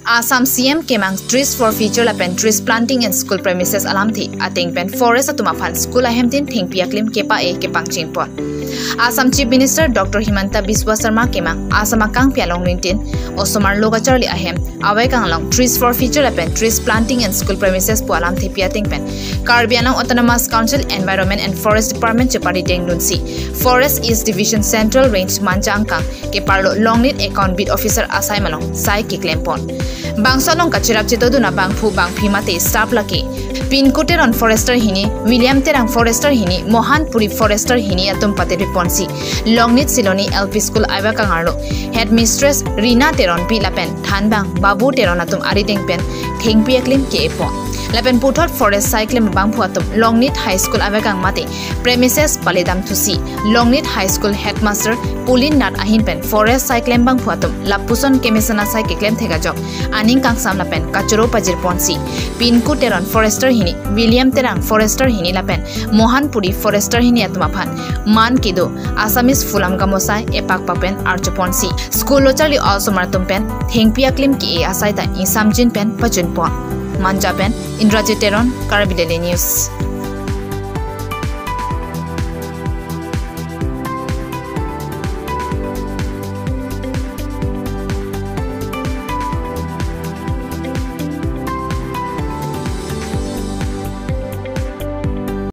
Assam CM kemang trees for future lapen trees planting in school premises alamthi ating pen forest atuma fan school ahem tin thengpi aklim kepa e kapangcheng pon. Assam Chief Minister Dr. Himanta Biswa Sharma kemang Assam kang pialong lintin osomar logacharli ahem awai kang long trees for future lapen trees planting in school premises po alamthi piating pen Karbi Anong Autonomous Council Environment and Forest Department chepari dengdunsi Forest East Division Central Range manjang kang keparlo longnit account bid officer asaihem along sai kiklem pon. Bangsalong kachirap chito duna bangphu bangphi mate staff laki pinkuteron forester hini William terang forester hini Mohanpuri forester hini atum pate responsi longnit siloni LP school aiba kangarlo headmistress Rina teron pi lapen thanbang babu teron atum arideng pen thengpi aklim ke epon lapen puthot forest cyclem bangphu atum longnit high school aiba kang mate premises palidam thusi longnit high school headmaster Pulin nat ahin pen forest cyclem bangphu atum lapuson kemisana sai keklem thega jok aning kang sam lapen kachoro pajir ponsi pinku teron forester hini William terang forester hini lapen Mohanpuri forester hini atuma phan man kido Assamese fulam gamosai epak papen archoponsi school locharli also martum pen thengpi aklim ki e asai ta isamjin pen pajun pon manja pen Indrajit teron Karabidele news